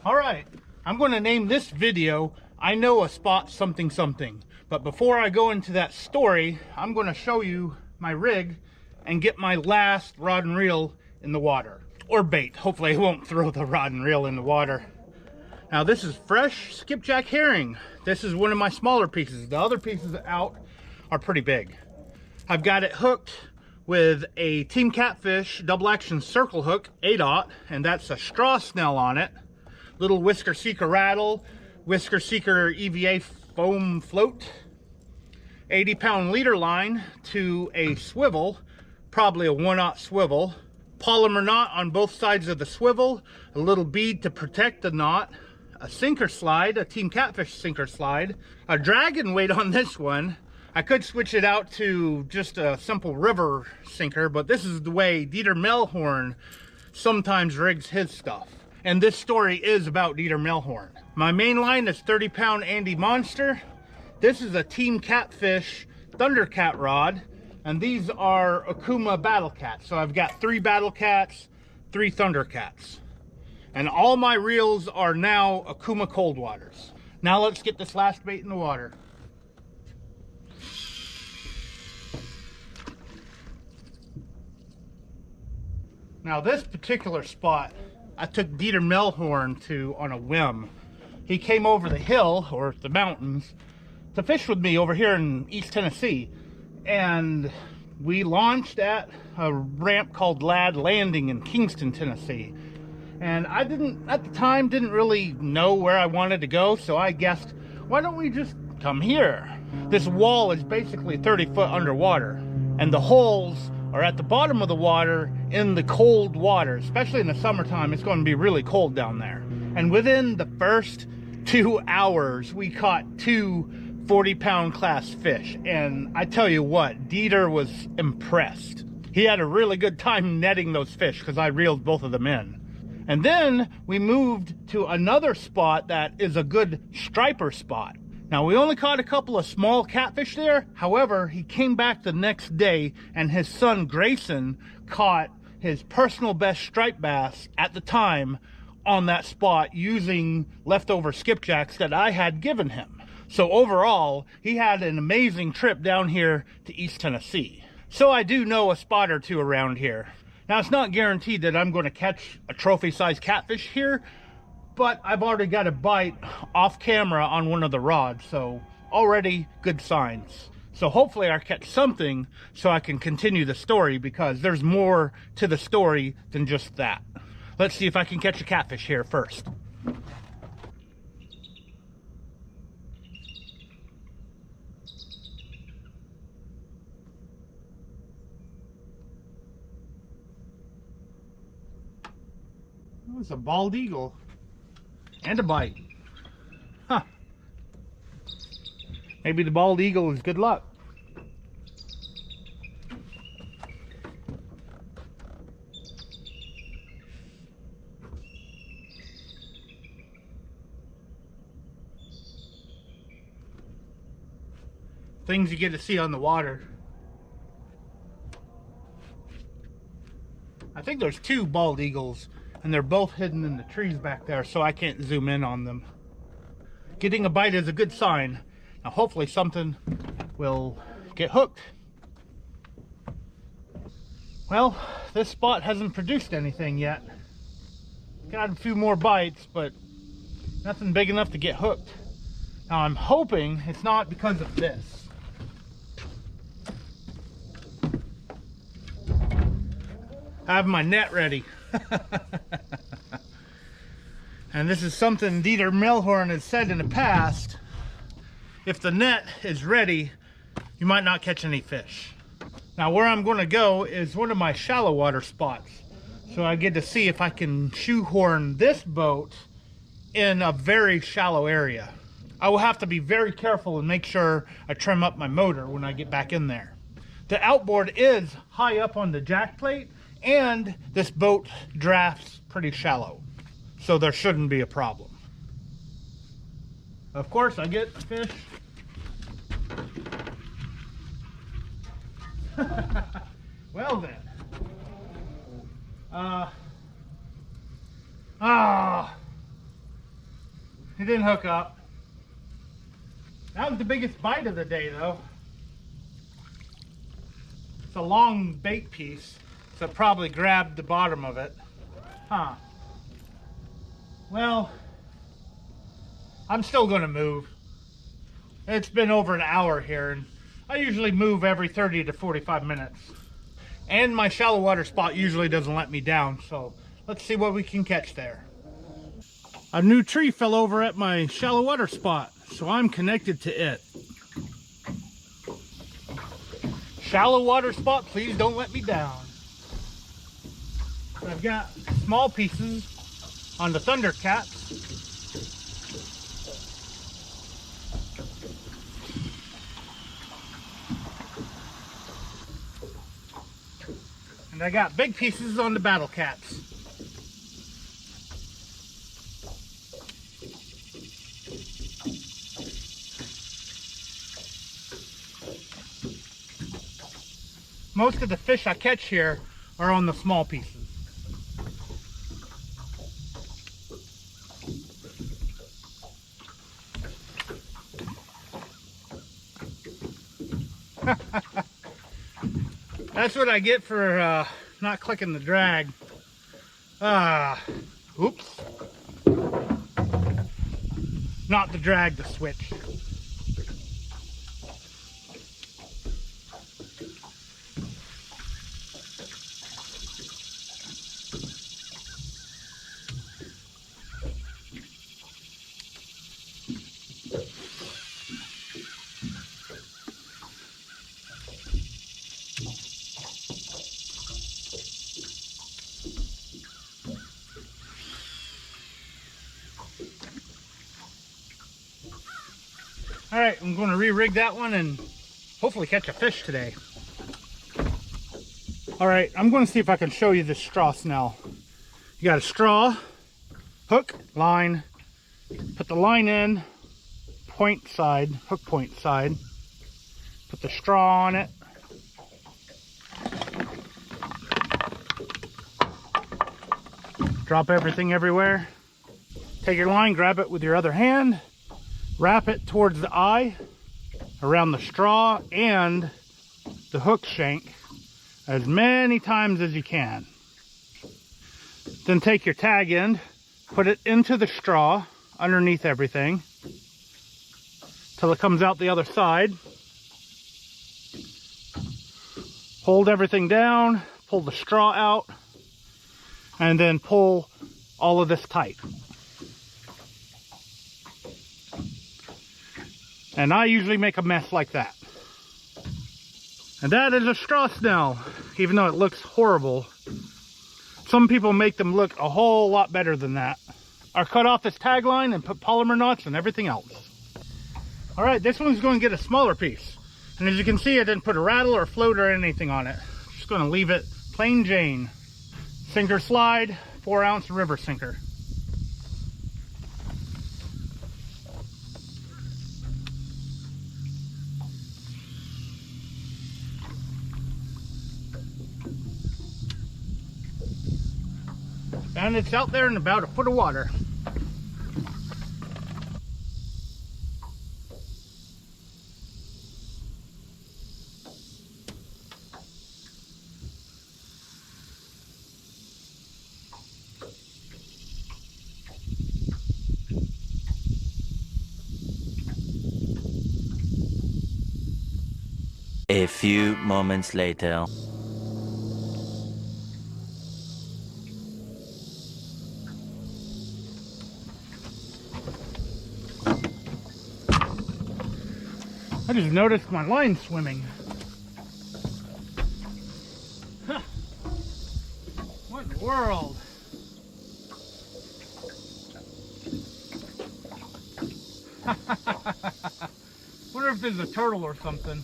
All right, I'm going to name this video, I Know a Spot Something Something. But before I go into that story, I'm going to show you my rig and get my last rod and reel in the water. Or bait. Hopefully I won't throw the rod and reel in the water. Now this is fresh skipjack herring. This is one of my smaller pieces. The other pieces out are pretty big. I've got it hooked with a Team Catfish double action circle hook, 8/0, and that's a straw snail on it. Little whisker seeker rattle, whisker seeker EVA foam float, 80-pound leader line to a swivel, probably a 1/0 swivel, polymer knot on both sides of the swivel, a little bead to protect the knot, a sinker slide, a Team Catfish sinker slide, a dragon weight on this one. I could switch it out to just a simple river sinker, but this is the way Dieter Melhorn sometimes rigs his stuff. And this story is about Dieter Melhorn. My main line is 30-pound Andy Monster. This is a Team Catfish Thundercat rod, and these are Okuma Battle Cats. So I've got 3 Battle Cats, 3 Thundercats. And all my reels are now Okuma Cold Waters. Now let's get this last bait in the water. Now this particular spot, I took Dieter Melhorn to on a whim. He came over the hill, or the mountains, to fish with me over here in East Tennessee. And we launched at a ramp called Ladd Landing in Kingston, Tennessee. And I at the time, didn't really know where I wanted to go, so I guessed, why don't we just come here? This wall is basically 30 foot underwater, and the holes are at the bottom of the water in the cold water. Especially in the summertime, it's going to be really cold down there. And within the first 2 hours, we caught 2 40-pound class fish. And I tell you what, Dieter was impressed. He had a really good time netting those fish because I reeled both of them in. And then we moved to another spot that is a good striper spot. Now, we only caught a couple of small catfish there. However, he came back the next day and his son Grayson caught his personal best striped bass at the time on that spot using leftover skipjacks that I had given him. So overall, he had an amazing trip down here to East Tennessee. So I do know a spot or two around here. Now, it's not guaranteed that I'm going to catch a trophy-sized catfish here, but I've already got a bite off camera on one of the rods, so already good signs. So hopefully I catch something so I can continue the story, because there's more to the story than just that. Let's see if I can catch a catfish here first. Oh, it's a bald eagle. And a bite. Huh. Maybe the bald eagle is good luck. Things you get to see on the water. I think there's 2 bald eagles, and they're both hidden in the trees back there, so I can't zoom in on them. Getting a bite is a good sign. Now hopefully something will get hooked. Well, this spot hasn't produced anything yet. Got a few more bites, but nothing big enough to get hooked. Now I'm hoping it's not because of this. I have my net ready. And this is something Dieter Melhorn has said in the past. If the net is ready, you might not catch any fish. Now where I'm going to go is one of my shallow water spots. So I get to see if I can shoehorn this boat in a very shallow area. I will have to be very careful and make sure I trim up my motor when I get back in there. The outboard is high up on the jack plate, and this boat drafts pretty shallow, so there shouldn't be a problem. Of course, I get fish. Well then. He didn't hook up. That was the biggest bite of the day though. It's a long bait piece, so it probably grabbed the bottom of it. Huh. Well, I'm still gonna move. It's been over an hour here, and I usually move every 30 to 45 minutes. And my shallow water spot usually doesn't let me down, so let's see what we can catch there. A new tree fell over at my shallow water spot, so I'm connected to it. Shallow water spot, please don't let me down. I've got small pieces on the Thundercats. And I got big pieces on the Battle Cats. Most of the fish I catch here are on the small pieces. That's what I get for not clicking the drag. Oops. Not the drag, the switch. All right, I'm going to re-rig that one and hopefully catch a fish today. All right, I'm going to see if I can show you this straw snell. You got a straw, hook, line, put the line in, point side, hook point side, put the straw on it. Drop everything everywhere. Take your line, grab it with your other hand, wrap it towards the eye, around the straw and the hook shank as many times as you can. Then take your tag end, put it into the straw underneath everything till it comes out the other side. Hold everything down, pull the straw out, and then pull all of this tight. And I usually make a mess like that. And that is a straw snell, even though it looks horrible. Some people make them look a whole lot better than that. I cut off this tagline and put polymer knots and everything else. All right, this one's going to get a smaller piece. And as you can see, I didn't put a rattle or float or anything on it. Just going to leave it plain Jane. Sinker slide, 4-ounce river sinker. And it's out there in about a foot of water. A few moments later. I just noticed my line swimming. Huh. What in the world? Wonder if there's a turtle or something.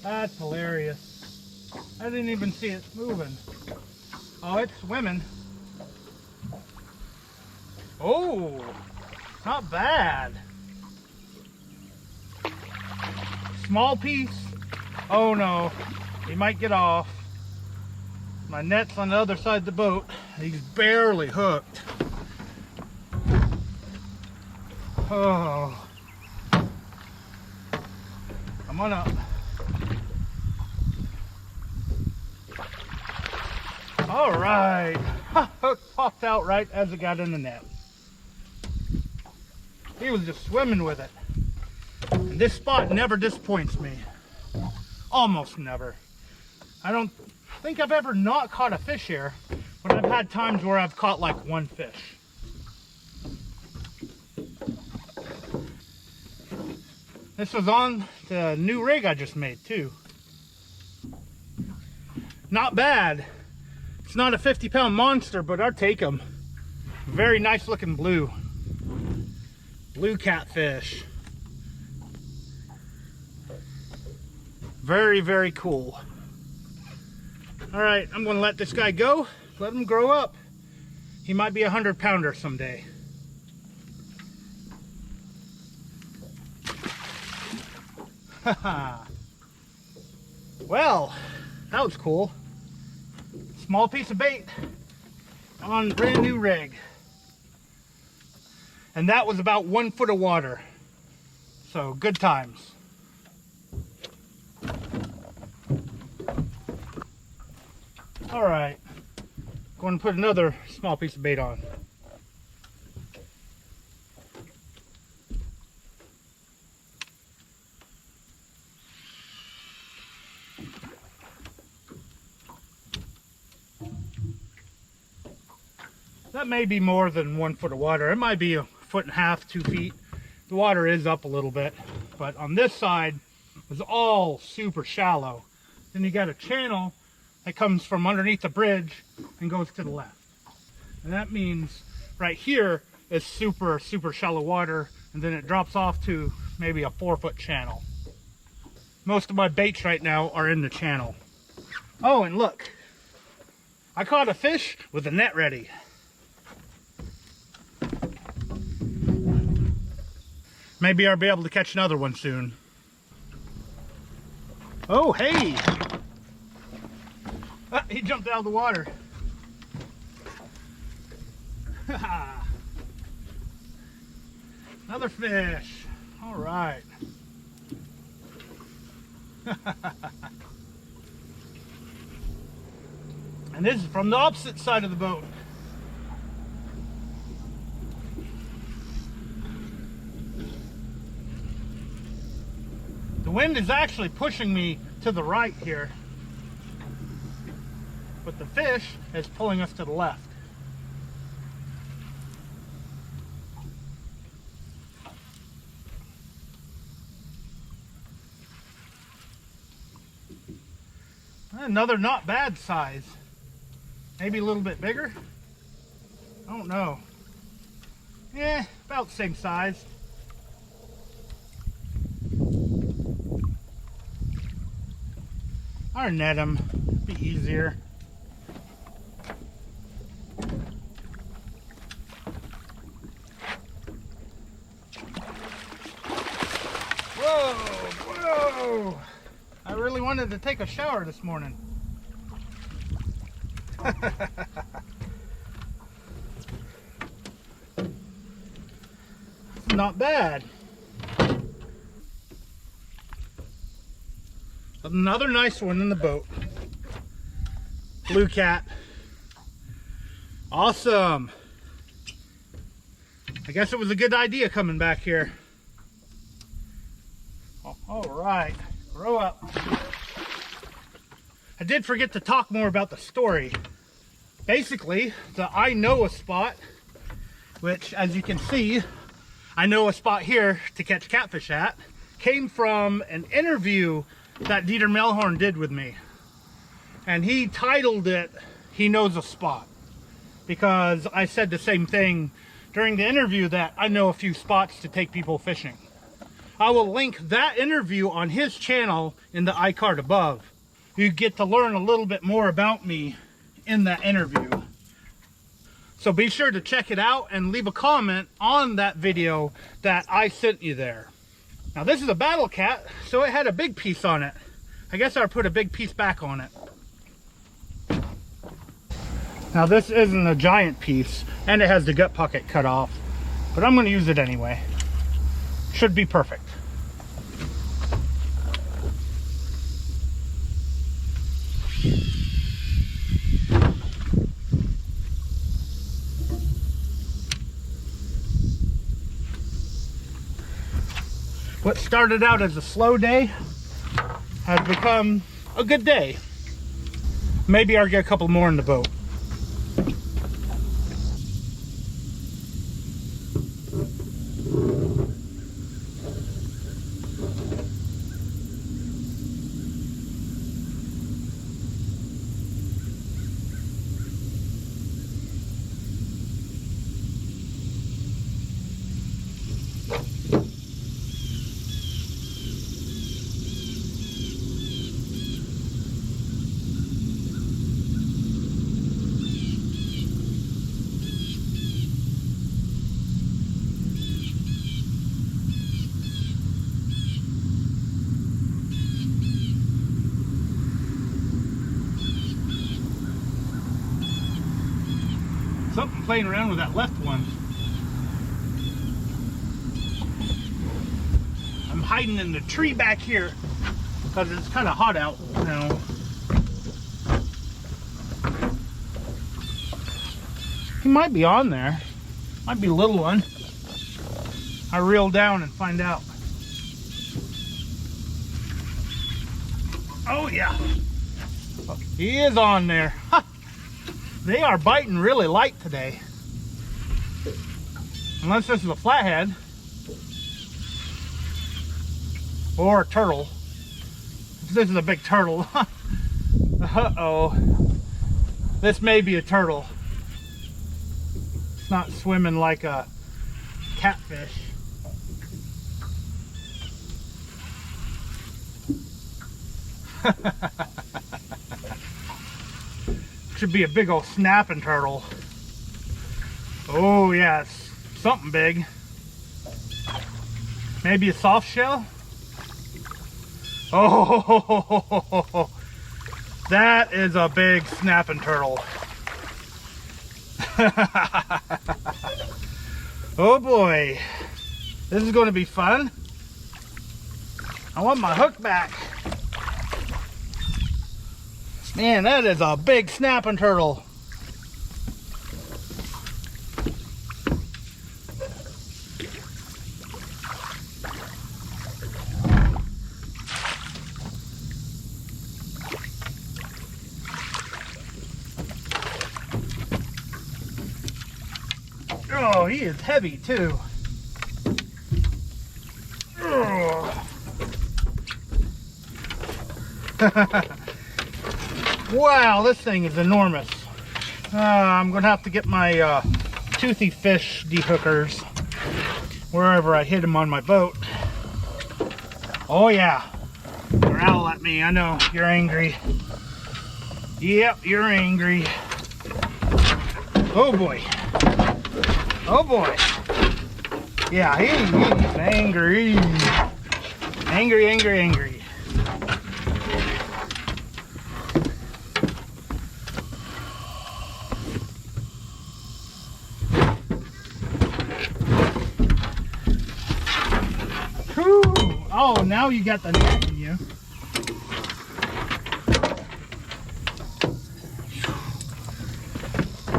That's hilarious. I didn't even see it moving. Oh, it's swimming. Oh! Not bad. Small piece. Oh no, he might get off. My net's on the other side of the boat. He's barely hooked. Oh. Come on up. All right. Hook popped out right as it got in the net. He was just swimming with it. And this spot never disappoints me. Almost never. I don't think I've ever not caught a fish here, but I've had times where I've caught like one fish. This was on the new rig I just made too. Not bad. It's not a 50-pound monster, but I'll take him. Very nice looking blue. Blue catfish. Very, very cool. All right, I'm gonna let this guy go. Let him grow up. He might be a 100-pounder someday. Well, that was cool. Small piece of bait on brand new rig. And that was about 1 foot of water. So good times. All right, going to put another small piece of bait on. That may be more than 1 foot of water. It might be 1.5 feet, 2 feet. The water is up a little bit, but on this side it's all super shallow. Then you got a channel that comes from underneath the bridge and goes to the left. And that means right here is super, super shallow water, and then it drops off to maybe a 4-foot channel. Most of my baits right now are in the channel. Oh, and look, I caught a fish with a net ready. Maybe I'll be able to catch another one soon. Oh, hey! Ah, he jumped out of the water. Another fish. All right. And this is from the opposite side of the boat. The wind is actually pushing me to the right here, but the fish is pulling us to the left. Another not bad size. Maybe a little bit bigger. I don't know. Yeah, about the same size. I'll net them. Be easier. Whoa, whoa! I really wanted to take a shower this morning. Not bad. Another nice one in the boat. Blue cat. Awesome. I guess it was a good idea coming back here. All right, grow up. I did forget to talk more about the story. Basically, the I know a spot, which as you can see, I know a spot here to catch catfish at, came from an interview that Dieter Melhorn did with me. And he titled it, He Knows a Spot. Because I said the same thing during the interview, that I know a few spots to take people fishing. I will link that interview on his channel in the iCard above. You get to learn a little bit more about me in that interview. So be sure to check it out and leave a comment on that video that I sent you there. Now this is a battle cat, so it had a big piece on it. I guess I'll put a big piece back on it. Now this isn't a giant piece, and it has the gut pocket cut off, but I'm going to use it anyway. Should be perfect. What started out as a slow day has become a good day. Maybe I'll get a couple more in the boat. Something playing around with that left one. I'm hiding in the tree back here because it's kind of hot out now. He might be on there. Might be a little one. I reel down and find out. Oh yeah. He is on there. Ha! They are biting really light today. Unless this is a flathead. Or a turtle. If this is a big turtle. Uh-oh. This may be a turtle. It's not swimming like a catfish. Should be a big old snapping turtle. Oh yeah, it's something big. Maybe a soft shell? Oh, that is a big snapping turtle. Oh boy, this is going to be fun. I want my hook back. Man, that is a big snapping turtle. Oh, he is heavy too. Oh. Wow, this thing is enormous. I'm gonna have to get my toothy fish dehookers wherever I hit them on my boat. Oh yeah, growl at me. I know you're angry. Yep, you're angry. Oh boy. Oh boy. Yeah, he's angry. Angry, angry, angry. Oh, now you got the net in you.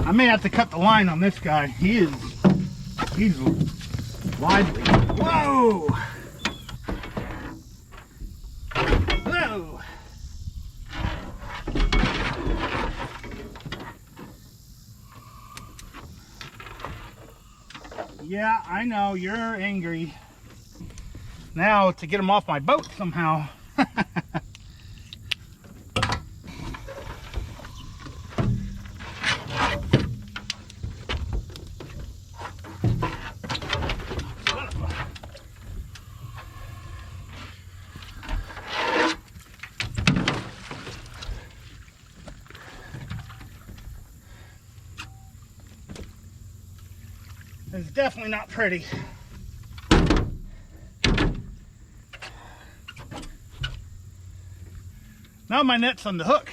I may have to cut the line on this guy. He's lively. Whoa! Whoa! Yeah, I know, you're angry. Now to get him off my boat somehow. It's definitely not pretty. Now my net's on the hook.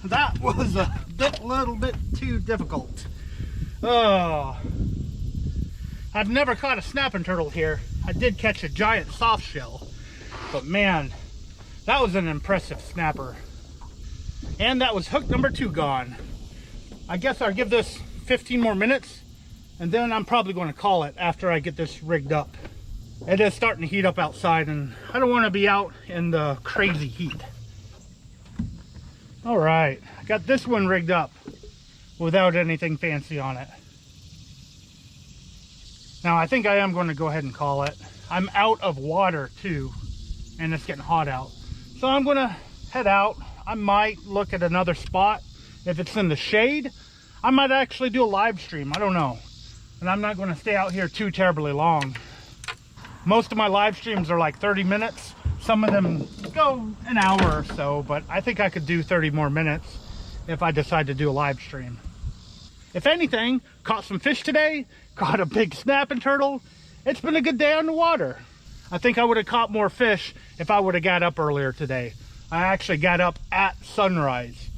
That was a little bit too difficult. Oh, I've never caught a snapping turtle here. I did catch a giant soft shell, but man, that was an impressive snapper. And that was hook number 2 gone. I guess I'll give this 15 more minutes, and then I'm probably going to call it after I get this rigged up. It is starting to heat up outside, and I don't want to be out in the crazy heat. All right, I got this one rigged up without anything fancy on it. Now I think I am going to go ahead and call it. I'm out of water too, and it's getting hot out. So I'm going to head out. I might look at another spot. If it's in the shade, I might actually do a live stream. I don't know. And I'm not going to stay out here too terribly long. Most of my live streams are like 30 minutes. Some of them go an hour or so, but I think I could do 30 more minutes if I decide to do a live stream. If anything, caught some fish today, caught a big snapping turtle. It's been a good day on the water. I think I would have caught more fish if I would have got up earlier today. I actually got up at sunrise.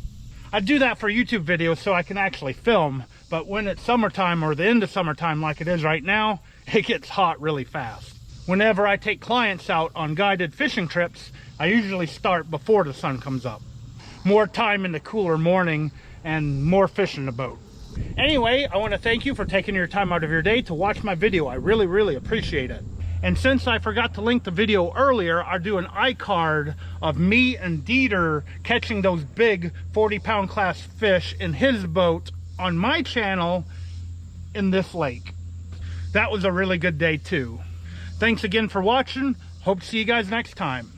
I do that for YouTube videos so I can actually film, but when it's summertime or the end of summertime like it is right now, it gets hot really fast. Whenever I take clients out on guided fishing trips, I usually start before the sun comes up. More time in the cooler morning and more fish in the boat. Anyway, I want to thank you for taking your time out of your day to watch my video. I really, really appreciate it. And since I forgot to link the video earlier, I'll do an iCard of me and Dieter catching those big 40-pound class fish in his boat on my channel in this lake. That was a really good day too. Thanks again for watching. Hope to see you guys next time.